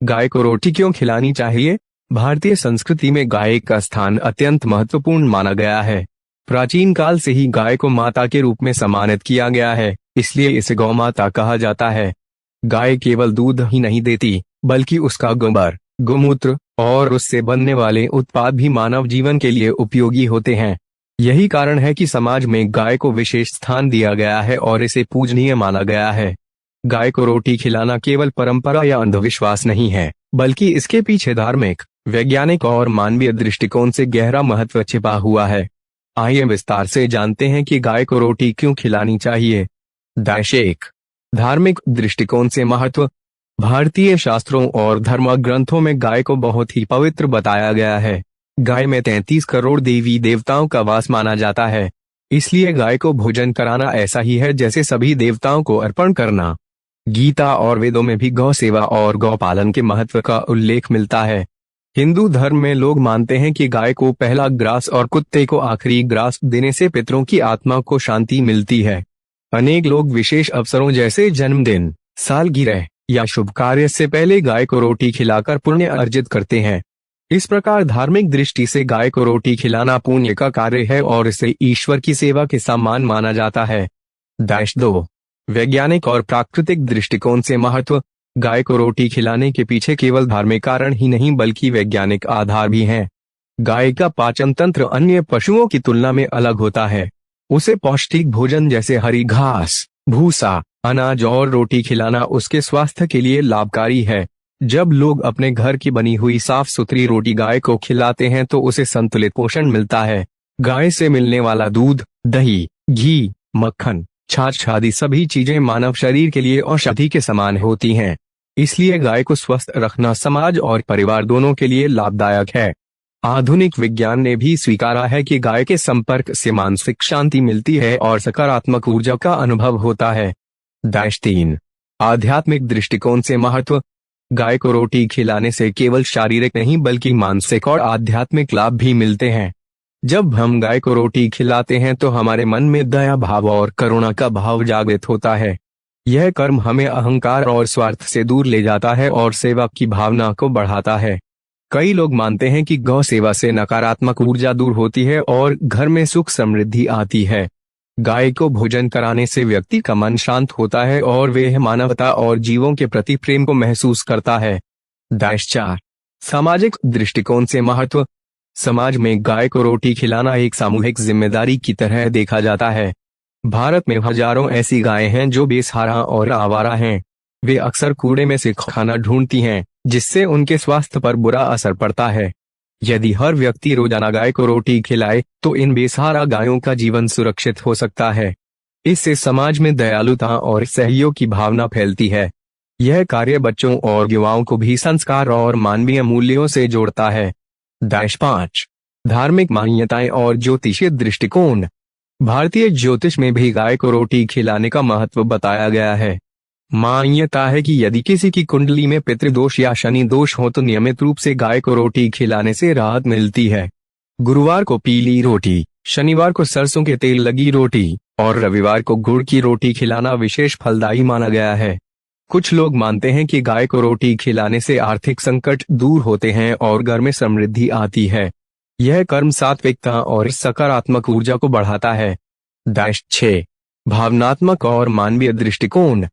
गाय को रोटी क्यों खिलानी चाहिए? भारतीय संस्कृति में गाय का स्थान अत्यंत महत्वपूर्ण माना गया है। प्राचीन काल से ही गाय को माता के रूप में सम्मानित किया गया है, इसलिए इसे गौ माता कहा जाता है। गाय केवल दूध ही नहीं देती, बल्कि उसका गोबर, गोमूत्र और उससे बनने वाले उत्पाद भी मानव जीवन के लिए उपयोगी होते हैं। यही कारण है कि समाज में गाय को विशेष स्थान दिया गया है और इसे पूजनीय माना गया है। गाय को रोटी खिलाना केवल परंपरा या अंधविश्वास नहीं है, बल्कि इसके पीछे धार्मिक, वैज्ञानिक और मानवीय दृष्टिकोण से गहरा महत्व छिपा हुआ है। आइए विस्तार से जानते हैं कि गाय को रोटी क्यों खिलानी चाहिए। एक, धार्मिक दृष्टिकोण से महत्व। भारतीय शास्त्रों और धर्म ग्रंथों में गाय को बहुत ही पवित्र बताया गया है। गाय में 33 करोड़ देवी देवताओं का वास माना जाता है, इसलिए गाय को भोजन कराना ऐसा ही है जैसे सभी देवताओं को अर्पण करना। गीता और वेदों में भी गौ सेवा और गौ पालन के महत्व का उल्लेख मिलता है। हिंदू धर्म में लोग मानते हैं कि गाय को पहला ग्रास और कुत्ते को आखिरी ग्रास देने से पितरों की आत्मा को शांति मिलती है। अनेक लोग विशेष अवसरों जैसे जन्मदिन, सालगिरह या शुभ कार्य से पहले गाय को रोटी खिलाकर पुण्य अर्जित करते हैं। इस प्रकार धार्मिक दृष्टि से गाय को रोटी खिलाना पुण्य का कार्य है और इसे ईश्वर की सेवा के समान माना जाता है। 2, वैज्ञानिक और प्राकृतिक दृष्टिकोण से महत्व। गाय को रोटी खिलाने के पीछे केवल धार्मिक कारण ही नहीं बल्कि वैज्ञानिक आधार भी हैं। गाय का पाचन तंत्र अन्य पशुओं की तुलना में अलग होता है। उसे पौष्टिक भोजन जैसे हरी घास, भूसा, अनाज और रोटी खिलाना उसके स्वास्थ्य के लिए लाभकारी है। जब लोग अपने घर की बनी हुई साफ सुथरी रोटी गाय को खिलाते हैं तो उसे संतुलित पोषण मिलता है। गाय से मिलने वाला दूध, दही, घी, मक्खन, छाछ आदि सभी चीजें मानव शरीर के लिए औषधि के समान होती हैं। इसलिए गाय को स्वस्थ रखना समाज और परिवार दोनों के लिए लाभदायक है। आधुनिक विज्ञान ने भी स्वीकारा है कि गाय के संपर्क से मानसिक शांति मिलती है और सकारात्मक ऊर्जा का अनुभव होता है। 3, आध्यात्मिक दृष्टिकोण से महत्व। गाय को रोटी खिलाने से केवल शारीरिक नहीं बल्कि मानसिक और आध्यात्मिक लाभ भी मिलते हैं। जब हम गाय को रोटी खिलाते हैं तो हमारे मन में दया भाव और करुणा का भाव जागृत होता है। यह कर्म हमें अहंकार और स्वार्थ से दूर ले जाता है और सेवा की भावना को बढ़ाता है। कई लोग मानते हैं कि गौ सेवा से नकारात्मक ऊर्जा दूर होती है और घर में सुख समृद्धि आती है। गाय को भोजन कराने से व्यक्ति का मन शांत होता है और वह मानवता और जीवों के प्रति प्रेम को महसूस करता है। 4, सामाजिक दृष्टिकोण से महत्व। समाज में गाय को रोटी खिलाना एक सामूहिक जिम्मेदारी की तरह देखा जाता है। भारत में हजारों ऐसी गायें हैं जो बेसहारा और आवारा हैं। वे अक्सर कूड़े में से खाना ढूंढती हैं, जिससे उनके स्वास्थ्य पर बुरा असर पड़ता है। यदि हर व्यक्ति रोजाना गाय को रोटी खिलाए तो इन बेसहारा गायों का जीवन सुरक्षित हो सकता है। इससे समाज में दयालुता और सहयोग की भावना फैलती है। यह कार्य बच्चों और युवाओं को भी संस्कार और मानवीय मूल्यों से जोड़ता है। 5, धार्मिक मान्यताएं और ज्योतिषीय दृष्टिकोण। भारतीय ज्योतिष में भी गाय को रोटी खिलाने का महत्व बताया गया है। मान्यता है कि यदि किसी की कुंडली में पितृदोष या शनि दोष हो तो नियमित रूप से गाय को रोटी खिलाने से राहत मिलती है। गुरुवार को पीली रोटी, शनिवार को सरसों के तेल लगी रोटी और रविवार को गुड़ की रोटी खिलाना विशेष फलदायी माना गया है। कुछ लोग मानते हैं कि गाय को रोटी खिलाने से आर्थिक संकट दूर होते हैं और घर में समृद्धि आती है। यह कर्म सात्विकता और सकारात्मक ऊर्जा को बढ़ाता है। 6, भावनात्मक और मानवीय दृष्टिकोण।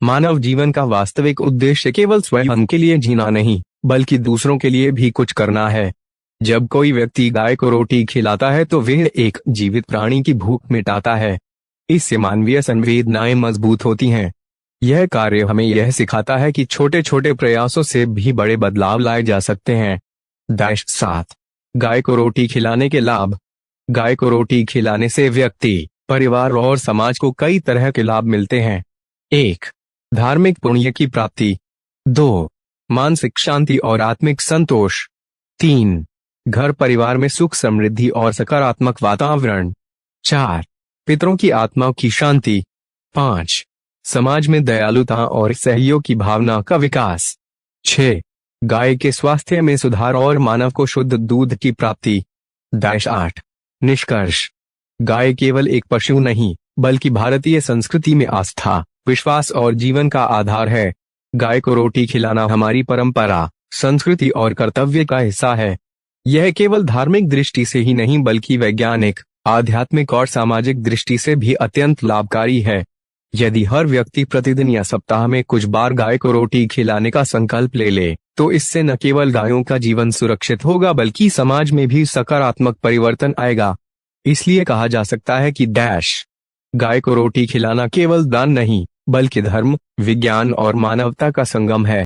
मानव जीवन का वास्तविक उद्देश्य केवल स्वयं के लिए जीना नहीं, बल्कि दूसरों के लिए भी कुछ करना है। जब कोई व्यक्ति गाय को रोटी खिलाता है तो वह एक जीवित प्राणी की भूख मिटाता है। इससे मानवीय संवेदनाएं मजबूत होती हैं। यह कार्य हमें यह सिखाता है कि छोटे छोटे प्रयासों से भी बड़े बदलाव लाए जा सकते हैं। 7, गाय को रोटी खिलाने के लाभ। गाय को रोटी खिलाने से व्यक्ति, परिवार और समाज को कई तरह के लाभ मिलते हैं। 1, धार्मिक पुण्य की प्राप्ति। 2, मानसिक शांति और आत्मिक संतोष। 3, घर परिवार में सुख समृद्धि और सकारात्मक वातावरण। 4, पितरों की आत्मा की शांति। 5, समाज में दयालुता और सहयोग की भावना का विकास। 6, गाय के स्वास्थ्य में सुधार और मानव को शुद्ध दूध की प्राप्ति। 8, निष्कर्ष। गाय केवल एक पशु नहीं, बल्कि भारतीय संस्कृति में आस्था, विश्वास और जीवन का आधार है। गाय को रोटी खिलाना हमारी परंपरा, संस्कृति और कर्तव्य का हिस्सा है। यह केवल धार्मिक दृष्टि से ही नहीं बल्कि वैज्ञानिक, आध्यात्मिक और सामाजिक दृष्टि से भी अत्यंत लाभकारी है। यदि हर व्यक्ति प्रतिदिन या सप्ताह में कुछ बार गाय को रोटी खिलाने का संकल्प ले ले, तो इससे न केवल गायों का जीवन सुरक्षित होगा बल्कि समाज में भी सकारात्मक परिवर्तन आएगा। इसलिए कहा जा सकता है कि गाय को रोटी खिलाना केवल दान नहीं, बल्कि धर्म, विज्ञान और मानवता का संगम है।